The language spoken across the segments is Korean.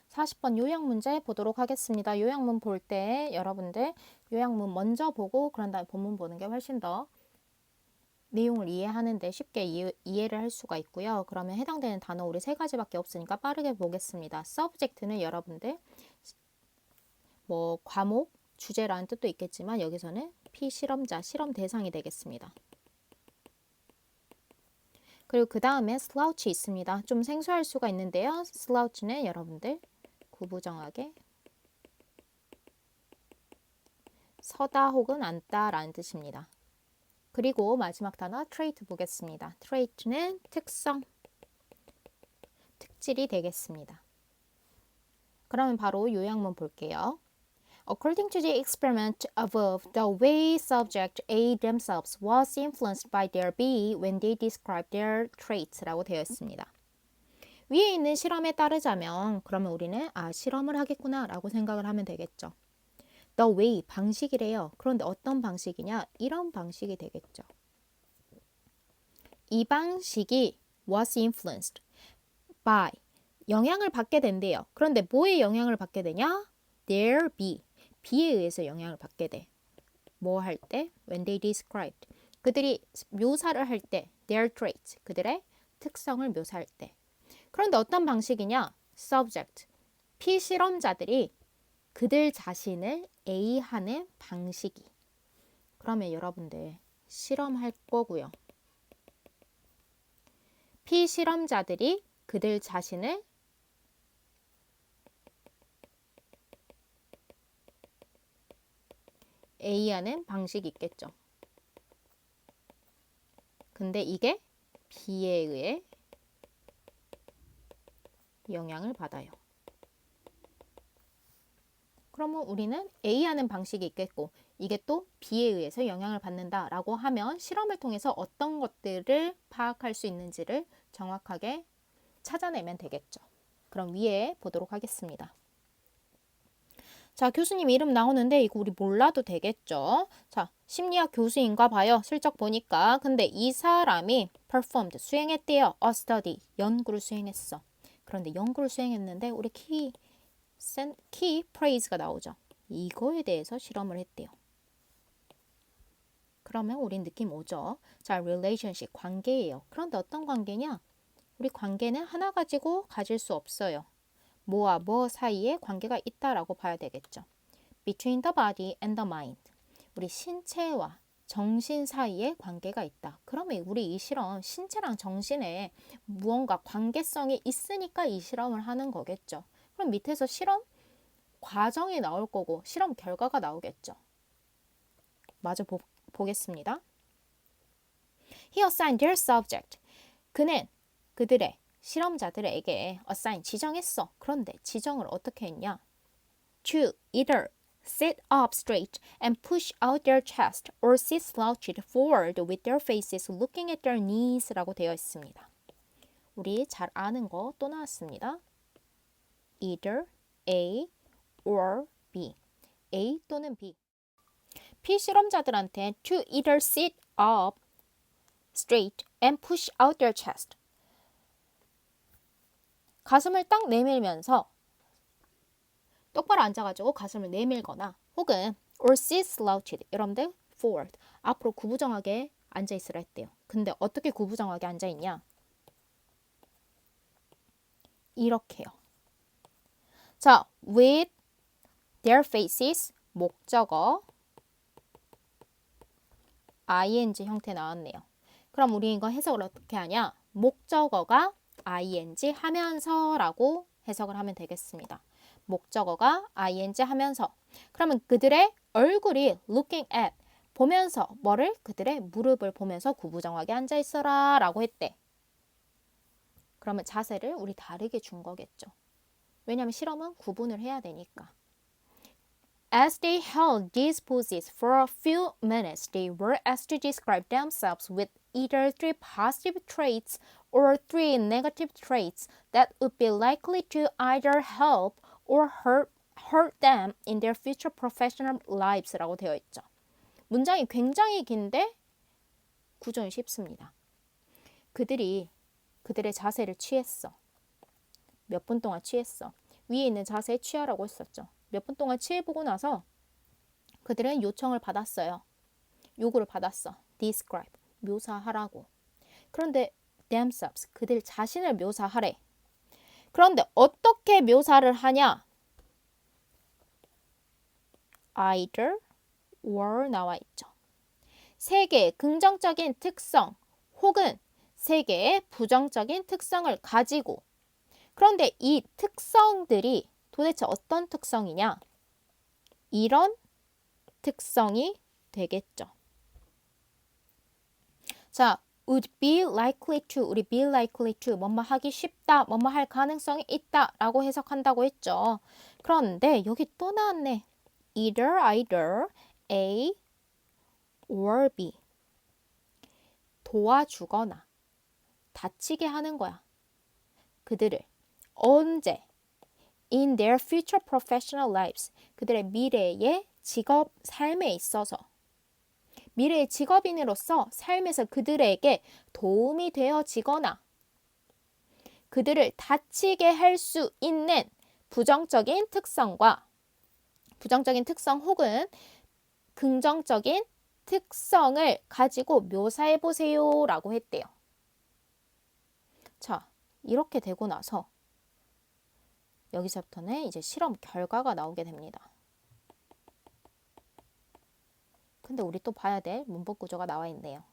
40번 요약 문제 보도록 하겠습니다. 요약문 볼 때 여러분들 요약문 먼저 보고 그런 다음에 본문 보는 게 훨씬 더 내용을 이해하는데 쉽게 이해를 할 수가 있고요. 그러면 해당되는 단어 우리 세 가지밖에 없으니까 빠르게 보겠습니다. subject는 여러분들 뭐 과목, 주제라는 뜻도 있겠지만 여기서는 피실험자, 실험 대상이 되겠습니다. 그리고 그 다음에 slouch 있습니다. 좀 생소할 수가 있는데요. slouch는 여러분들 구부정하게 서다 혹은 앉다 라는 뜻입니다. 그리고 마지막 단어 trait 보겠습니다. trait는 특성, 특질이 되겠습니다. 그러면 바로 요약문 볼게요. According to the experiment above, the way subject A themselves was influenced by their B when they described their traits라고 되어 있습니다. 위에 있는 실험에 따르자면 그러면 우리는 실험을 하겠구나 라고 생각을 하면 되겠죠. The way, 방식이래요. 그런데 어떤 방식이냐? 이런 방식이 되겠죠. 이 방식이 was influenced by, 영향을 받게 된대요. 그런데 뭐에 영향을 받게 되냐? Their B, B에 의해서 영향을 받게 돼. 뭐 할 때? When they described. 그들이 묘사를 할 때, their traits, 그들의 특성을 묘사할 때. 그런데 어떤 방식이냐? Subject, 피실험자들이 그들 자신을 A하는 방식이. 그러면 여러분들 실험할 거고요. 피실험자들이 그들 자신을 A하는 방식이 있겠죠. 근데 이게 B에 의해 영향을 받아요. 그러면 우리는 A하는 방식이 있겠고 이게 또 B에 의해서 영향을 받는다라고 하면 실험을 통해서 어떤 것들을 파악할 수 있는지를 정확하게 찾아내면 되겠죠. 그럼 위에 보도록 하겠습니다. 자, 교수님 이름 나오는데 이거 우리 몰라도 되겠죠? 자, 심리학 교수인가 봐요. 슬쩍 보니까. 근데 이 사람이 performed, 수행했대요. a study, 연구를 수행했어. 그런데 연구를 수행했는데 우리 키 프레이즈가 나오죠. 이거에 대해서 실험을 했대요. 그러면 우린 느낌 오죠. 자, relationship, 관계예요. 그런데 어떤 관계냐? 우리 관계는 하나 가지고 가질 수 없어요. 뭐와 뭐 사이에 관계가 있다라고 봐야 되겠죠. Between the body and the mind. 우리 신체와 정신 사이에 관계가 있다. 그러면 우리 이 실험, 신체랑 정신에 무언가 관계성이 있으니까 이 실험을 하는 거겠죠. 그럼 밑에서 실험 과정이 나올 거고 실험 결과가 나오겠죠. 마저 보겠습니다. He assigned their subject. 그는 그들의 실험자들에게 assign, 지정했어. 그런데 지정을 어떻게 했냐? To either sit up straight and push out their chest or sit slouched forward with their faces looking at their knees 라고 되어 있습니다. 우리 잘 아는 거 또 나왔습니다. Either A or B. A 또는 B. 피실험자들한테 to either sit up straight and push out their chest. 가슴을 딱 내밀면서 똑바로 앉아가지고 가슴을 내밀거나 혹은 or sit slouched. 여러분들 forward. 앞으로 구부정하게 앉아있으라 했대요. 근데 어떻게 구부정하게 앉아있냐? 이렇게요. 자, with their faces, 목적어 ing 형태 나왔네요. 그럼 우리 이거 해석을 어떻게 하냐? 목적어가 ing 하면서 라고 해석을 하면 되겠습니다. 목적어가 ing 하면서. 그러면 그들의 얼굴이 looking at, 보면서 뭐를? 그들의 무릎을 보면서 구부정하게 앉아있어라 라고 했대. 그러면 자세를 우리 다르게 준 거겠죠. 왜냐하면 실험은 구분을 해야 되니까. As they held these poses for a few minutes, they were asked to describe themselves with either 3 positive traits or 3 negative traits that would be likely to either help or hurt them in their future professional lives라고 되어 있죠. 문장이 굉장히 긴데 구조는 쉽습니다. 그들이 그들의 자세를 취했어. 몇 분 동안 취했어. 위에 있는 자세에 취하라고 했었죠. 몇 분 동안 취해보고 나서 그들은 요청을 받았어요. 요구를 받았어. describe, 묘사하라고. 그런데 themselves, 그들 자신을 묘사하래. 그런데 어떻게 묘사를 하냐? either or 나와 있죠. 세 개의 긍정적인 특성 혹은 세 개의 부정적인 특성을 가지고, 그런데 이 특성들이 도대체 어떤 특성이냐? 이런 특성이 되겠죠. 자, would be likely to, 우리 be likely to, 뭐뭐 하기 쉽다, 뭐뭐 할 가능성이 있다 라고 해석한다고 했죠. 그런데 여기 또 나왔네. either A or B. 도와주거나 다치게 하는 거야. 그들을 언제? in their future professional lives. 그들의 미래의 직업 삶에 있어서, 미래의 직업인으로서 삶에서 그들에게 도움이 되어지거나 그들을 다치게 할 수 있는 부정적인 특성과 부정적인 특성 혹은 긍정적인 특성을 가지고 묘사해 보세요 라고 했대요. 자, 이렇게 되고 나서 여기서부터는 이제 실험 결과가 나오게 됩니다. 근데 우리 또 봐야 될 문법 구조가 나와 있네요.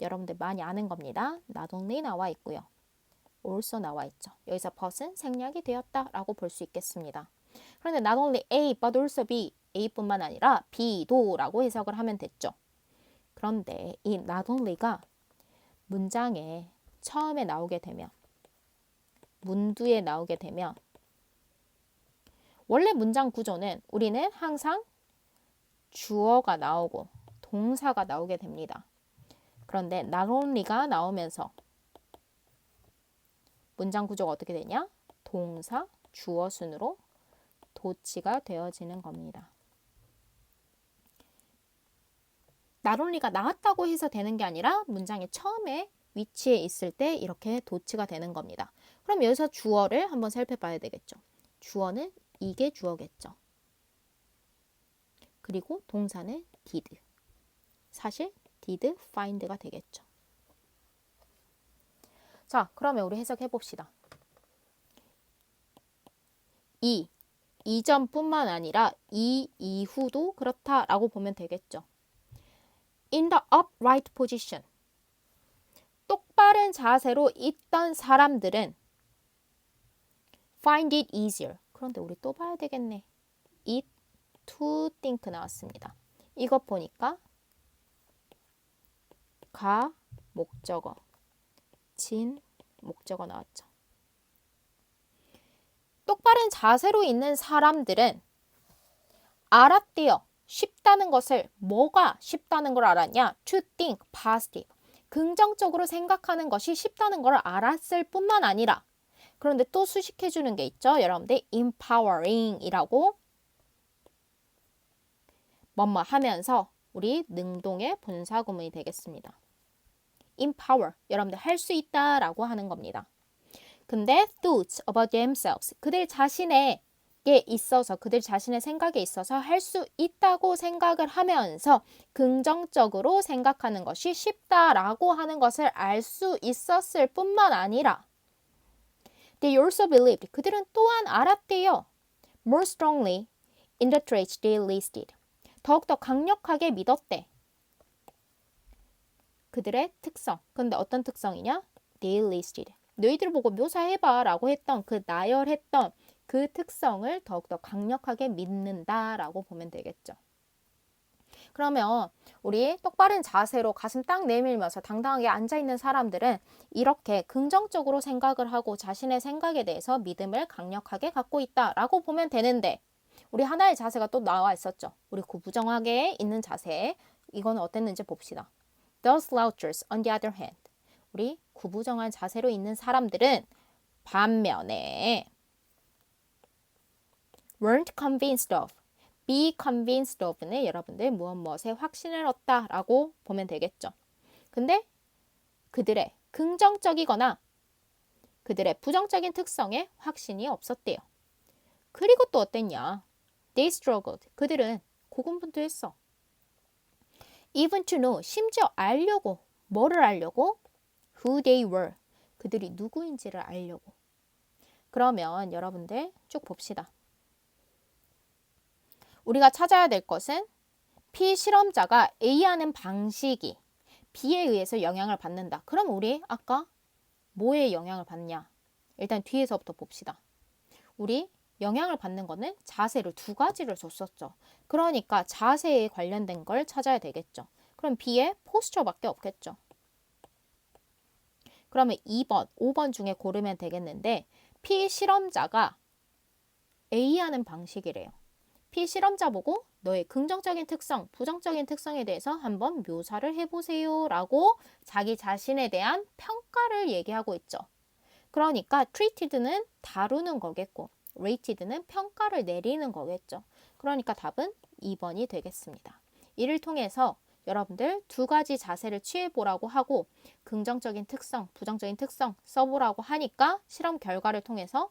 여러분들 많이 아는 겁니다. not only 나와 있고요. also 나와 있죠. 여기서 but은 생략이 되었다라고 볼 수 있겠습니다. 그런데 not only A but also B, A뿐만 아니라 B도 라고 해석을 하면 됐죠. 그런데 이 not only가 문장에 처음에 나오게 되면, 문두에 나오게 되면 원래 문장 구조는 우리는 항상 주어가 나오고 동사가 나오게 됩니다. 그런데 not only가 나오면서 문장 구조가 어떻게 되냐? 동사, 주어 순으로 도치가 되어지는 겁니다. not only가 나왔다고 해서 되는 게 아니라 문장의 처음에 위치에 있을 때 이렇게 도치가 되는 겁니다. 그럼 여기서 주어를 한번 살펴봐야 되겠죠. 주어는 이게 주어겠죠. 그리고 동사는 did. 사실 did find가 되겠죠. 자, 그러면 우리 해석해 봅시다. 이전뿐만 아니라 이 이후도 그렇다라고 보면 되겠죠. In the upright position. 똑바른 자세로 있던 사람들은 find it easier. 그런데 우리 또 봐야 되겠네. it to think 나왔습니다. 이것 보니까 가 목적어, 진 목적어 나왔죠. 똑바른 자세로 있는 사람들은 알았대요. 쉽다는 것을, 뭐가 쉽다는 걸 알았냐? To think positive. 긍정적으로 생각하는 것이 쉽다는 걸 알았을 뿐만 아니라, 그런데 또 수식해 주는 게 있죠. 여러분들 empowering 이라고 뭐뭐 하면서 우리 능동의 분사 구문이 되겠습니다. empower, 여러분들 할 수 있다라고 하는 겁니다. 근데 thoughts about themselves, 그들 자신에게 있어서, 그들 자신의 생각에 있어서 할 수 있다고 생각을 하면서 긍정적으로 생각하는 것이 쉽다라고 하는 것을 알 수 있었을 뿐만 아니라 they also believed, 그들은 또한 알았대요. more strongly in the traits they listed, 더욱더 강력하게 믿었대. 그들의 특성. 근데 어떤 특성이냐? they listed. 너희들 보고 묘사해봐 라고 했던, 그 나열했던 그 특성을 더욱더 강력하게 믿는다라고 보면 되겠죠. 그러면 우리 똑바른 자세로 가슴 딱 내밀면서 당당하게 앉아있는 사람들은 이렇게 긍정적으로 생각을 하고 자신의 생각에 대해서 믿음을 강력하게 갖고 있다라고 보면 되는데, 우리 하나의 자세가 또 나와 있었죠. 우리 구부정하게 있는 자세. 이거는 어땠는지 봅시다. The slouchers, on the other hand. 우리 구부정한 자세로 있는 사람들은 반면에 weren't convinced of, be convinced of는 여러분들 무엇에 확신을 얻다라고 보면 되겠죠. 근데 그들의 긍정적이거나 그들의 부정적인 특성에 확신이 없었대요. 그리고 또 어땠냐? They struggled. 그들은 고군분투했어. Even to know. 심지어 알려고. 뭐를 알려고? Who they were. 그들이 누구인지를 알려고. 그러면 여러분들 쭉 봅시다. 우리가 찾아야 될 것은 피실험자가 A하는 방식이 B에 의해서 영향을 받는다. 그럼 우리 아까 뭐에 영향을 받냐? 일단 뒤에서부터 봅시다. 우리 영향을 받는 거는 자세를 두 가지를 줬었죠. 그러니까 자세에 관련된 걸 찾아야 되겠죠. 그럼 B의 포스처밖에 없겠죠. 그러면 2번, 5번 중에 고르면 되겠는데 피실험자가 A하는 방식이래요. 피실험자 보고 너의 긍정적인 특성, 부정적인 특성에 대해서 한번 묘사를 해보세요 라고 자기 자신에 대한 평가를 얘기하고 있죠. 그러니까 treated는 다루는 거겠고 rated는 평가를 내리는 거겠죠. 그러니까 답은 2번이 되겠습니다. 이를 통해서 여러분들 두 가지 자세를 취해보라고 하고 긍정적인 특성, 부정적인 특성 써보라고 하니까 실험 결과를 통해서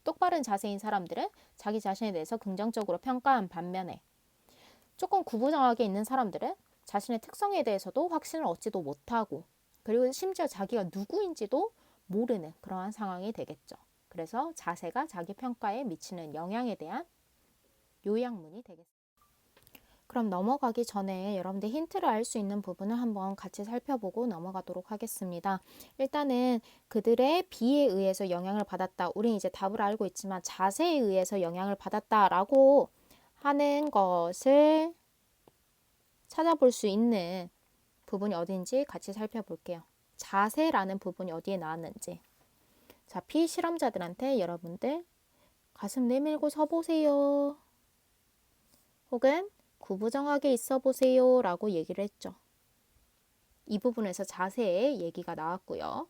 똑바른 자세인 사람들은 자기 자신에 대해서 긍정적으로 평가한 반면에 조금 구부정하게 있는 사람들은 자신의 특성에 대해서도 확신을 얻지도 못하고 그리고 심지어 자기가 누구인지도 모르는 그러한 상황이 되겠죠. 그래서 자세가 자기 평가에 미치는 영향에 대한 요약문이 되겠습니다. 그럼 넘어가기 전에 여러분들 힌트를 알 수 있는 부분을 한번 같이 살펴보고 넘어가도록 하겠습니다. 일단은 그들의 비에 의해서 영향을 받았다. 우린 이제 답을 알고 있지만 자세에 의해서 영향을 받았다라고 하는 것을 찾아볼 수 있는 부분이 어딘지 같이 살펴볼게요. 자세라는 부분이 어디에 나왔는지. 자, 피실험자들한테 여러분들 가슴 내밀고 서보세요. 혹은 구부정하게 있어 보세요 라고 얘기를 했죠. 이 부분에서 자세의 얘기가 나왔고요.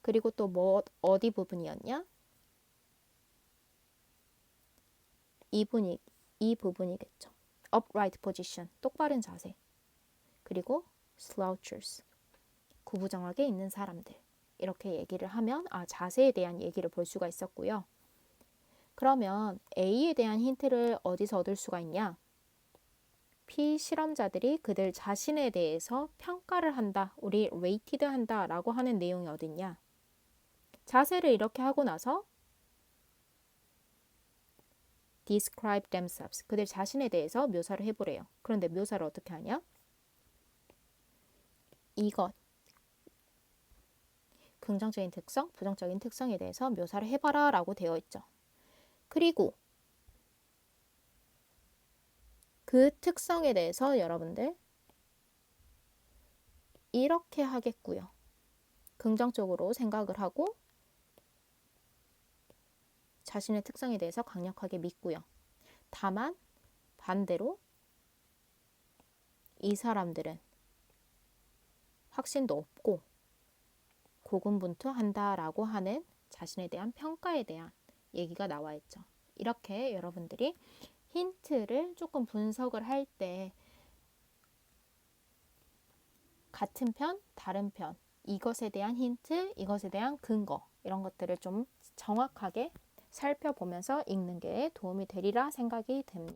그리고 또 뭐 어디 부분이었냐? 이 부분이겠죠. upright position, 똑바른 자세. 그리고 slouchers, 구부정하게 있는 사람들. 이렇게 얘기를 하면 자세에 대한 얘기를 볼 수가 있었고요. 그러면 A에 대한 힌트를 어디서 얻을 수가 있냐? 피실험자들이 그들 자신에 대해서 평가를 한다, 우리 rated 한다 라고 하는 내용이 어딨냐? 자세를 이렇게 하고 나서 describe themselves, 그들 자신에 대해서 묘사를 해보래요. 그런데 묘사를 어떻게 하냐? 이것, 긍정적인 특성, 부정적인 특성에 대해서 묘사를 해봐라 라고 되어 있죠. 그리고 그 특성에 대해서 여러분들 이렇게 하겠고요. 긍정적으로 생각을 하고 자신의 특성에 대해서 강력하게 믿고요. 다만 반대로 이 사람들은 확신도 없고 고군분투한다라고 하는 자신에 대한 평가에 대한 얘기가 나와 있죠. 이렇게 여러분들이 힌트를 조금 분석을 할 때 같은 편, 다른 편, 이것에 대한 힌트, 이것에 대한 근거 이런 것들을 좀 정확하게 살펴보면서 읽는 게 도움이 되리라 생각이 듭니다.